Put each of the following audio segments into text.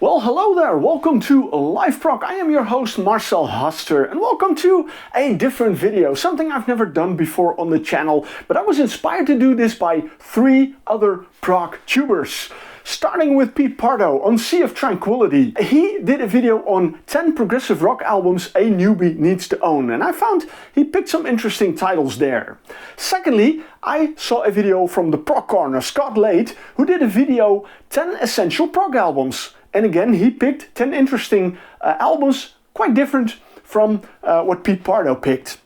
Well, hello there, welcome to LiveProg. I am your host Marcel Haster and welcome to a different video, something I've never done before on the channel, but I was inspired to do this by 3 other prog tubers. Starting with Pete Pardo on Sea of Tranquility. He did a video on 10 progressive rock albums a newbie needs to own, and I found he picked some interesting titles there. Secondly, I saw a video from the Prog Corner, Scott Lade, who did a video 10 essential prog albums. And again, he picked 10 interesting albums, quite different from what Pete Pardo picked.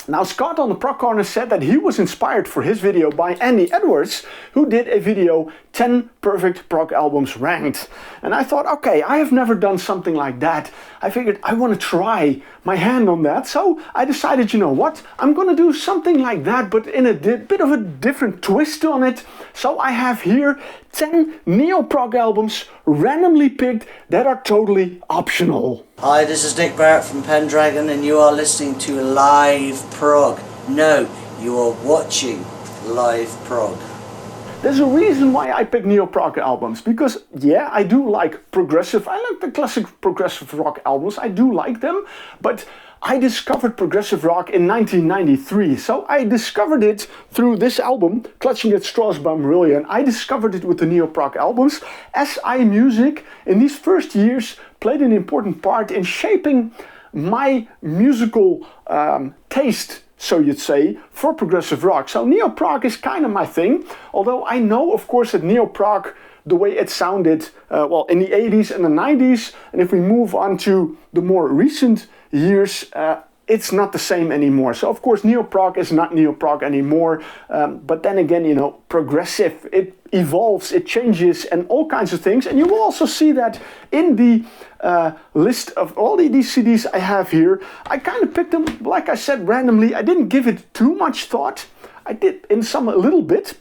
Now, Scott on the Prog Corner said that he was inspired for his video by Andy Edwards, who did a video 10 perfect prog albums ranked. And I thought, okay, I have never done something like that. I figured I want to try my hand on that. So I decided, you know what, I'm going to do something like that, but in a bit of a different twist on it. So I have here 10 Neoprog albums randomly picked that are totally optional. Hi, this is Nick Barrett from Pendragon and you are listening to LiveProg. No, you are watching LiveProg. There's a reason why I pick Neoprog albums, because yeah, I do like progressive, I like the classic progressive rock albums, I do like them, but I discovered progressive rock in 1993, so I discovered it through this album, Clutching at Straws by Marillion. I discovered it with the Neoprog albums. SI Music in these first years played an important part in shaping my musical taste, so you'd say, for progressive rock. So Neoprog is kind of my thing, although I know, of course, that Neoprog, the way it sounded, well, in the 80s and the 90s, and if we move on to the more recent years, it's not the same anymore. So of course Neoprog is not Neoprog anymore, but then again, you know, progressive, it evolves, it changes and all kinds of things. And you will also see that in the list of all these CDs I have here. I kind of picked them, like I said, randomly. I didn't give it too much thought. I did in some a little bit.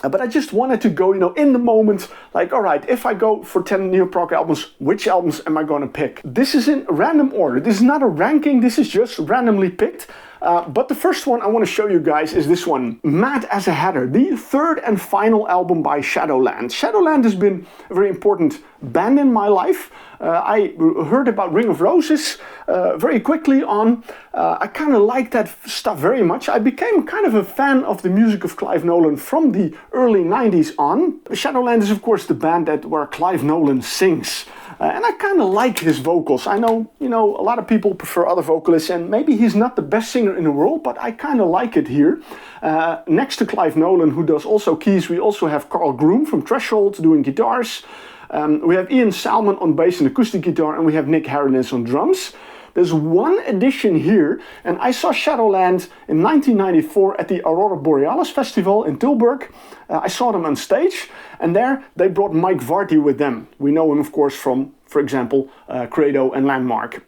But I just wanted to go, you know, in the moment, like, all right, if I go for 10 Neoprog albums, which albums am I going to pick? This is in random order. This is not a ranking. This is just randomly picked. But the first one I want to show you guys is this one, Mad as a Hatter, the third and final album by Shadowland. Shadowland has been a very important band in my life. I heard about Ring of Roses very quickly on. I kind of liked that stuff very much. I became kind of a fan of the music of Clive Nolan from the early 90s on. Shadowland is of course the band where Clive Nolan sings. And I kind of like his vocals. I know, you know, a lot of people prefer other vocalists and maybe he's not the best singer in the world, but I kind of like it here. Next to Clive Nolan, who does also keys, we also have Carl Groom from Threshold doing guitars. We have Ian Salmon on bass and acoustic guitar, and we have Nick Harris on drums. There's one addition here, and I saw Shadowland in 1994 at the Aurora Borealis Festival in Tilburg. I saw them on stage, and there they brought Mike Varty with them. We know him, of course, from, for example, Credo and Landmark.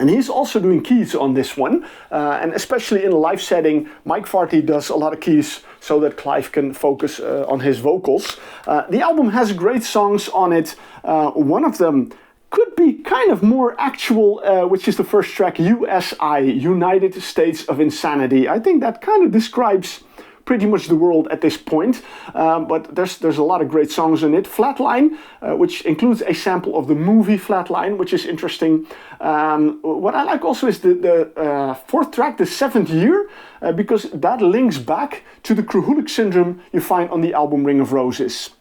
And he's also doing keys on this one, and especially in a live setting, Mike Varty does a lot of keys so that Clive can focus on his vocals. The album has great songs on it. One of them could be kind of more actual, which is the first track, USI, United States of Insanity. I think that kind of describes pretty much the world at this point, but there's a lot of great songs in it. Flatline, which includes a sample of the movie Flatline, which is interesting. What I like also is the fourth track, The Seventh Year, because that links back to the Kruhulik syndrome you find on the album Ring of Roses.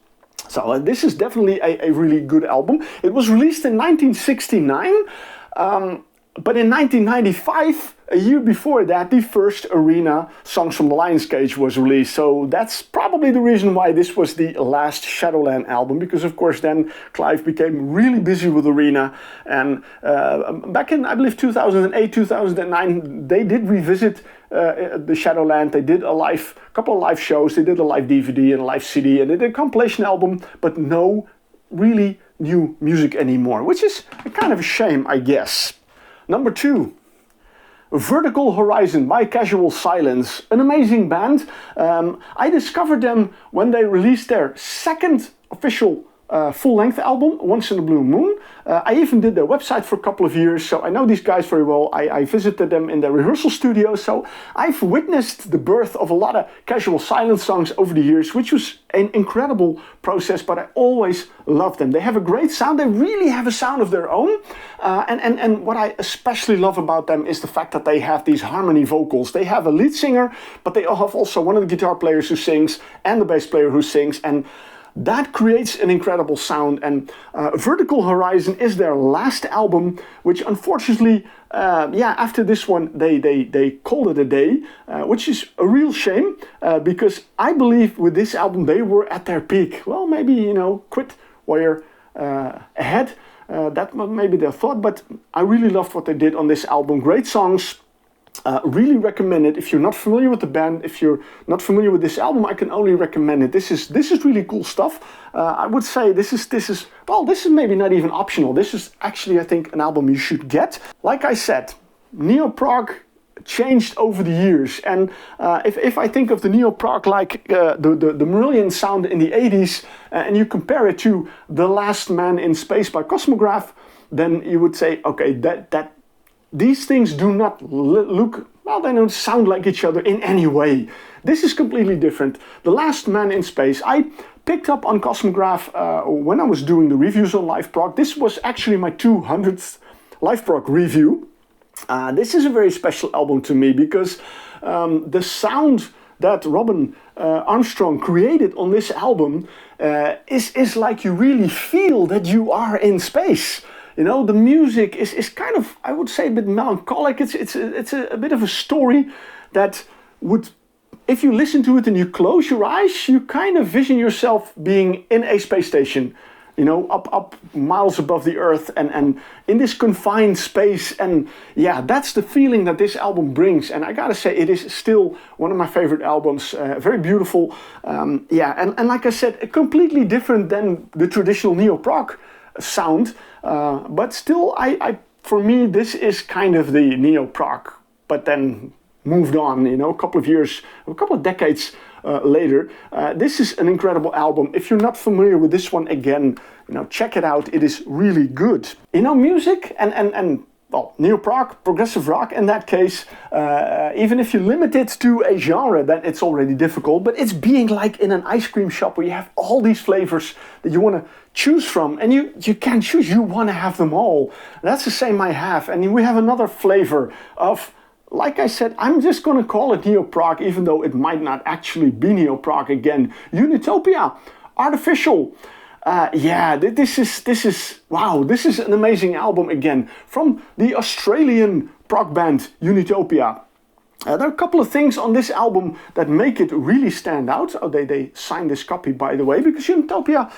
So this is definitely a really good album. It was released in 1969, but in 1995, a year before that, the first Arena Songs from the Lion's Cage was released. So that's probably the reason why this was the last Shadowland album, because of course then Clive became really busy with Arena. And back in, I believe, 2008, 2009, they did revisit the Shadowland. They did a couple of live shows. They did a live DVD and a live CD, and they did a compilation album, but no really new music anymore, which is a kind of a shame, I guess. Number 2. Vertical Horizon by Casual Silence, an amazing band. I discovered them when they released their second official full-length album, Once in a Blue Moon. I even did their website for a couple of years, so I know these guys very well. I visited them in their rehearsal studio, so I've witnessed the birth of a lot of Casual Silence songs over the years, which was an incredible process, but I always loved them. They have a great sound. They really have a sound of their own. And what I especially love about them is the fact that they have these harmony vocals. They have a lead singer, but they have also one of the guitar players who sings and the bass player who sings, and that creates an incredible sound. And Vertical Horizon is their last album, which unfortunately, after this one, they called it a day, which is a real shame, because I believe with this album they were at their peak. Well, maybe, quit while you're ahead. That was maybe their thought, but I really loved what they did on this album. Great songs. Really recommend it. If you're not familiar with the band, if you're not familiar with this album, I can only recommend it. This is really cool stuff. I would say this is maybe not even optional. This is actually, I think, an album you should get. Like I said, Neoprog changed over the years, and if I think of the Neoprog like the Marillion sound in the 80s, and you compare it to The Last Man in Space by Cosmograph, then you would say, okay, that these things do not look, well, they don't sound like each other in any way. This is completely different. The Last Man in Space, I picked up on Cosmograph when I was doing the reviews on LiveProg. This was actually my 200th LiveProg review. This is a very special album to me because the sound that Robin Armstrong created on this album is like you really feel that you are in space. The music is kind of, I would say, a bit melancholic. It's a bit of a story that would, if you listen to it and you close your eyes, you kind of vision yourself being in a space station, up miles above the Earth and in this confined space. And yeah, that's the feeling that this album brings. And I gotta say, it is still one of my favorite albums. Very beautiful. And like I said, completely different than the traditional Neoprog sound, but still, for me, this is kind of the Neoprog, but then moved on, a couple of decades later. This is an incredible album. If you're not familiar with this one, again, check it out. It is really good. Music and Neoprog, progressive rock in that case, even if you limit it to a genre, then it's already difficult, but it's being like in an ice cream shop where you have all these flavors that you want to choose from, and you can't choose, you want to have them all. That's the same I have, and we have another flavor of, like I said, I'm just going to call it Neoprog, even though it might not actually be Neoprog again. Unitopia Artificial. This is an amazing album again from the Australian prog band Unitopia. There are a couple of things on this album that make it really stand out. Oh, they signed this copy, by the way, because Unitopia,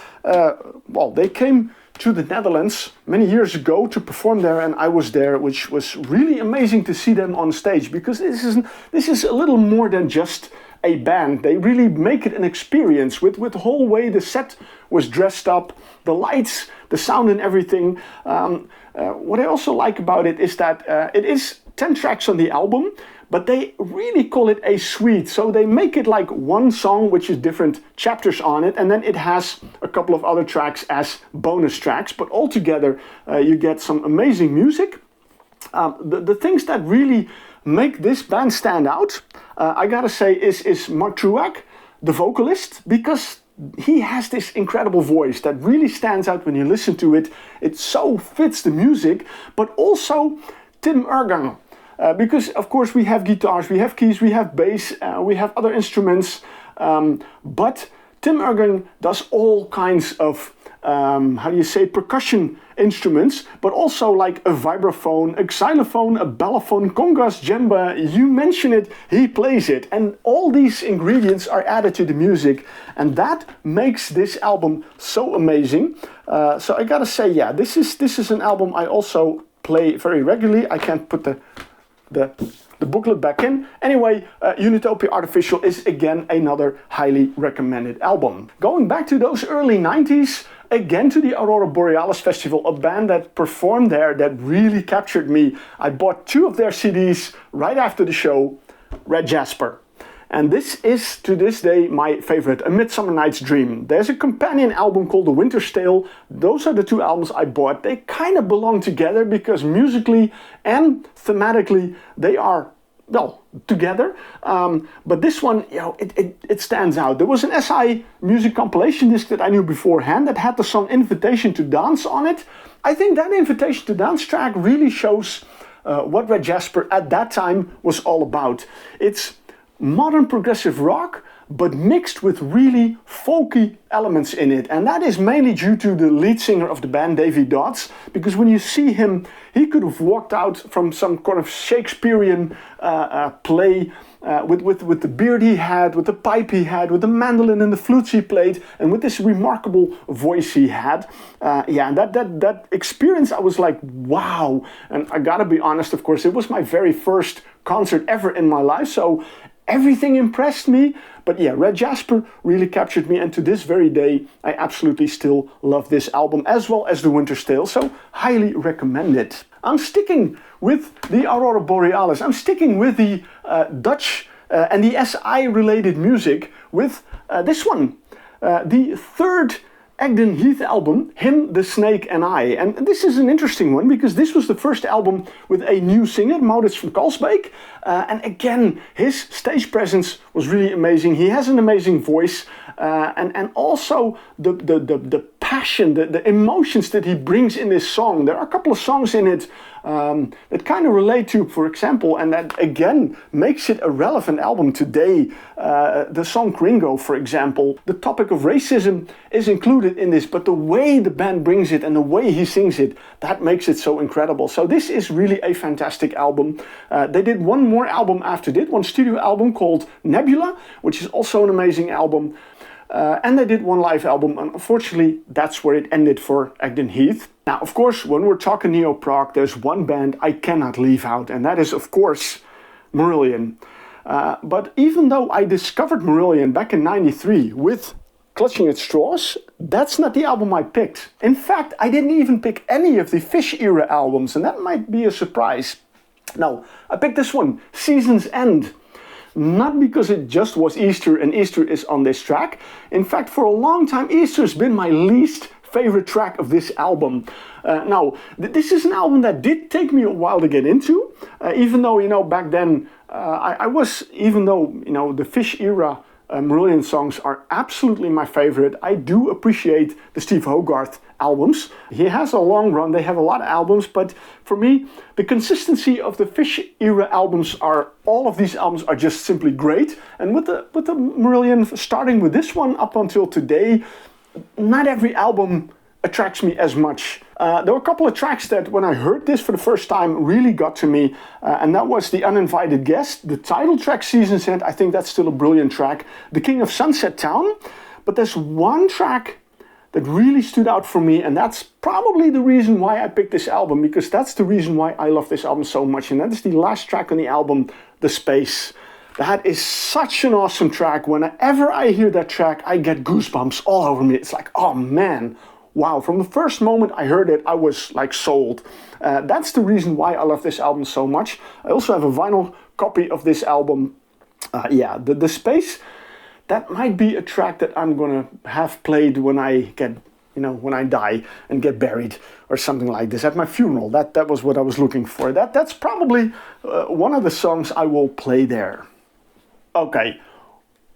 they came to the Netherlands many years ago to perform there, and I was there, which was really amazing to see them on stage, because this is a little more than just a band. They really make it an experience with the whole way the set was dressed up, the lights, the sound and everything. What I also like about it is that it is 10 tracks on the album, but they really call it a suite. So they make it like one song, which is different chapters on it, and then it has a couple of other tracks as bonus tracks, but altogether you get some amazing music. The things that really make this band stand out, I gotta say, is Mark Truax, the vocalist, because he has this incredible voice that really stands out when you listen to it. It so fits the music, but also Tim Ergang. Because of course we have guitars, we have keys, we have bass, we have other instruments, but Tim Ergang does all kinds of, percussion instruments, but also like a vibraphone, a xylophone, a balafon, congas, djembe, you mention it, he plays it. And all these ingredients are added to the music, and that makes this album so amazing. So I gotta say, yeah, this is an album I also play very regularly. I can't put the booklet back in. Anyway, Unitopia Artificial is again another highly recommended album. Going back to those early 90s, again to the Aurora Borealis Festival, a band that performed there that really captured me. I bought 2 of their CDs right after the show, Red Jasper. And this is, to this day, my favorite, A Midsummer Night's Dream. There's a companion album called The Winter's Tale. Those are the two albums I bought. They kind of belong together because musically and thematically they are, well, together. But this one, you know, it stands out. There was an SI music compilation disc that I knew beforehand that had the song Invitation to Dance on it. I think that Invitation to Dance track really shows what Red Jasper at that time was all about. It's modern progressive rock, but mixed with really folky elements in it. And that is mainly due to the lead singer of the band, Davy Dodds, because when you see him, he could have walked out from some kind of Shakespearean play with the beard he had, with the pipe he had, with the mandolin and the flutes he played, and with this remarkable voice he had. And that experience, I was like, wow. And I gotta be honest, of course, it was my very first concert ever in my life, so everything impressed me. But yeah, Red Jasper really captured me, and to this very day, I absolutely still love this album, as well as The Winter's Tale, so highly recommend it. I'm sticking with the Aurora Borealis. I'm sticking with the Dutch and the SI-related music with this one. The third Egen Heath album, Him, the Snake and I. And this is an interesting one because this was the first album with a new singer, Maurits van Kalsbeek. And again, his stage presence was really amazing. He has an amazing voice. And also the passion, the emotions that he brings in this song. There are a couple of songs in it that kind of relate to, for example, and that again makes it a relevant album today. The song Gringo, for example. The topic of racism is included in this, but the way the band brings it and the way he sings it, that makes it so incredible. So this is really a fantastic album. They did one more album after this, one studio album called Nebula, which is also an amazing album. And they did one live album, and unfortunately that's where it ended for Egen Heath. Now, of course, when we're talking Neoprog, there's one band I cannot leave out, and that is, of course, Marillion. But even though I discovered Marillion back in '93 with Clutching at Straws, that's not the album I picked. In fact, I didn't even pick any of the Fish era albums, and that might be a surprise. No, I picked this one, Season's End. Not because it just was Easter and Easter is on this track. In fact, for a long time, Easter's been my least favorite track of this album. This is an album that did take me a while to get into, even though, you know, back then the Fish era Marillion songs are absolutely my favorite. I do appreciate the Steve Hogarth albums. He has a long run, they have a lot of albums, but for me, the consistency of the Fish era albums all of these albums are just simply great. And with the Marillion, starting with this one up until today, not every album attracts me as much. There were a couple of tracks that when I heard this for the first time really got to me, and that was The Uninvited Guest, the title track Season's End. I think that's still a brilliant track. The King of Sunset Town. But there's one track that really stood out for me, and that's probably the reason why I picked this album, because that's the reason why I love this album so much, and that is the last track on the album, The Space. That is such an awesome track. Whenever I hear that track, I get goosebumps all over me. It's like, oh man, wow. From the first moment I heard it, I was like sold. That's the reason why I love this album so much. I also have a vinyl copy of this album. The Space, that might be a track that I'm gonna have played when I when I die and get buried or something like this at my funeral. That was what I was looking for. That's probably one of the songs I will play there. Okay,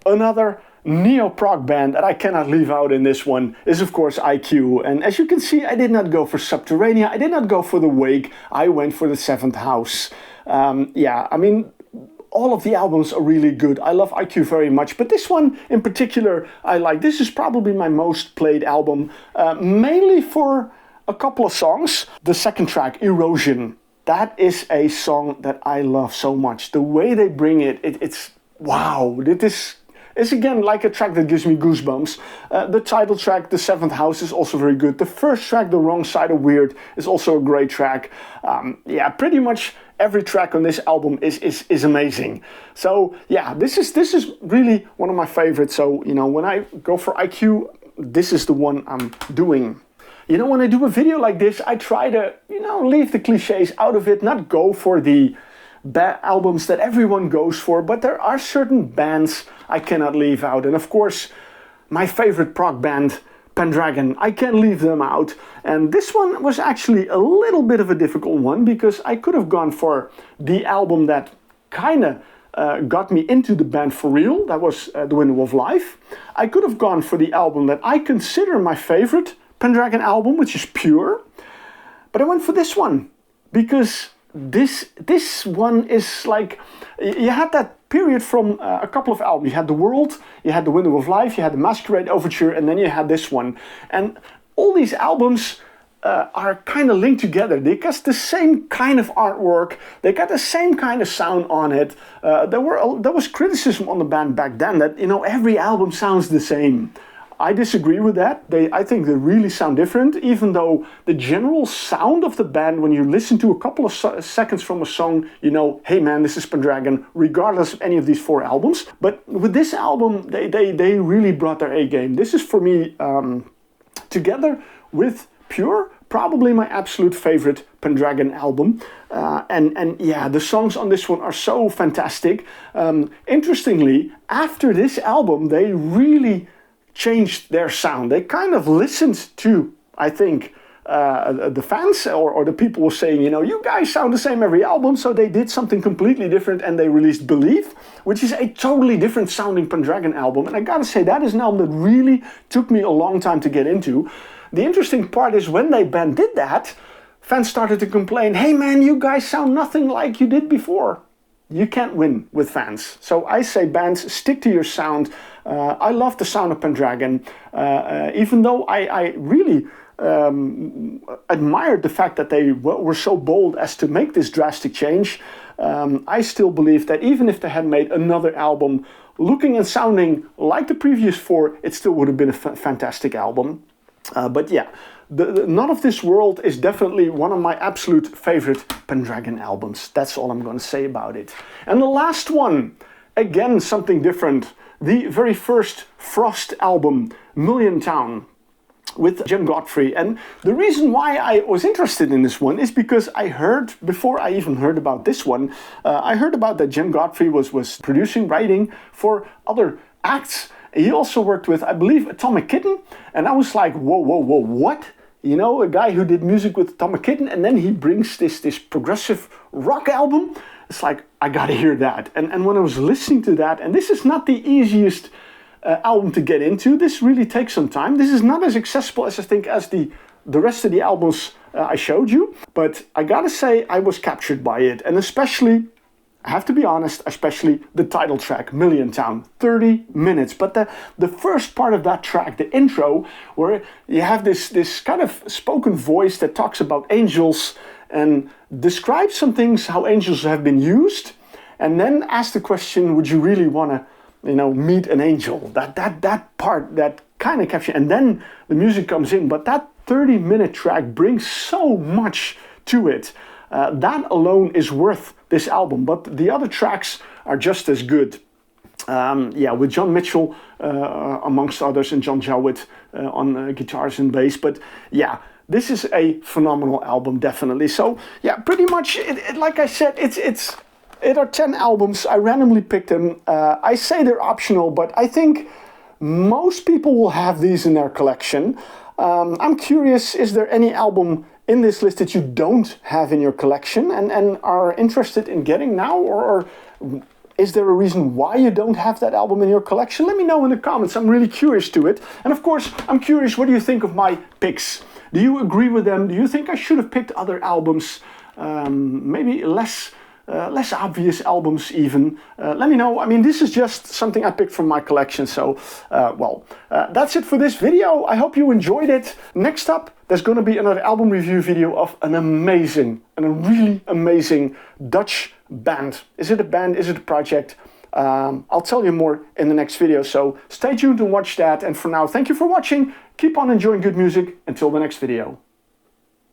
another Neoprog band that I cannot leave out in this one is of course IQ. And as you can see, I did not go for Subterranea, I did not go for The Wake, I went for The Seventh House. All of the albums are really good. I love IQ very much, but this one in particular I like. This is probably my most played album, mainly for a couple of songs. The second track, Erosion, that is a song that I love so much. The way they bring it's wow. It's again like a track that gives me goosebumps. The title track, The Seventh House, is also very good. The first track, The Wrong Side of Weird, is also a great track. Pretty much every track on this album is amazing. So yeah, this is really one of my favorites. So when I go for IQ, this is the one I'm doing. When I do a video like this, I try to leave the cliches out of it, not go for the albums that everyone goes for, but there are certain bands I cannot leave out. And of course, my favorite prog band, Pendragon, I can't leave them out. And this one was actually a little bit of a difficult one, because I could have gone for the album that kind of got me into the band for real. That was The Window of Life. I could have gone for the album that I consider my favorite Pendragon album, which is Pure. But I went for this one, because this one is like, you had that period from a couple of albums. You had The World, you had The Window of Life, you had the Masquerade Overture, and then you had this one. And all these albums are kind of linked together. They got the same kind of artwork, they got the same kind of sound on it. There was criticism on the band back then that, you know, every album sounds the same. I disagree with that. I think they really sound different, even though the general sound of the band, when you listen to a couple of seconds from a song, you know, hey man, this is Pendragon, regardless of any of these 4 albums. But with this album, they really brought their A game. This is for me, together with Pure, probably my absolute favorite Pendragon album. And yeah, the songs on this one are so fantastic. Interestingly, after this album, they really changed their sound. They kind of listened to, I think, the fans or the people were saying, you know, you guys sound the same every album, so they did something completely different and they released Believe, which is a totally different sounding Pendragon album. And I gotta say, that is an album that really took me a long time to get into. The interesting part is when they band did that, fans started to complain, hey man, you guys sound nothing like you did before. You can't win with fans. So I say, bands, stick to your sound. I love the sound of Pendragon, even though I really admired the fact that they were so bold as to make this drastic change. I still believe that even if they had made another album looking and sounding like the previous 4, it still would have been a fantastic album. But yeah, None of This World is definitely one of my absolute favorite Pendragon albums. That's all I'm going to say about it. And the last one, again something different. The very first Frost album, Million Town, with Jim Godfrey. And the reason why I was interested in this one is because I heard, before I even heard about this one, I heard about that Jim Godfrey was producing, writing for other acts. He also worked with, I believe, Atomic Kitten. And I was like, whoa, what? You know, a guy who did music with Atomic Kitten, and then he brings this progressive rock album. It's like, I gotta hear that. And when I was listening to that, and this is not the easiest album to get into, this really takes some time. This is not as accessible as I think as the rest of the albums I showed you. But I gotta say, I was captured by it. And especially, I have to be honest, especially the title track, Million Town, 30 minutes. But the first part of that track, the intro, where you have this kind of spoken voice that talks about angels and describes some things, how angels have been used, and then asks the question, would you really want to, you know, meet an angel? That part, that kind of capture, and then the music comes in. But that 30-minute track brings so much to it. That alone is worth this album, but the other tracks are just as good. Yeah, with John Mitchell amongst others, and John Jowett on guitars and bass. But yeah, this is a phenomenal album, definitely. So yeah, pretty much, like I said, it are 10 albums. I randomly picked them. I say they're optional, but I think most people will have these in their collection. I'm curious, is there any album in this list that you don't have in your collection and are interested in getting now? Or is there a reason why you don't have that album in your collection? Let me know in the comments. I'm really curious to it. And of course, I'm curious, what do you think of my picks? Do you agree with them? Do you think I should have picked other albums? Maybe less obvious albums even. Let me know. I mean, this is just something I picked from my collection. So, that's it for this video. I hope you enjoyed it. Next up, there's going to be another album review video of an amazing and a really amazing Dutch band. Is it a band? Is it a project? I'll tell you more in the next video. So stay tuned and watch that. And for now, thank you for watching. Keep on enjoying good music. Until the next video.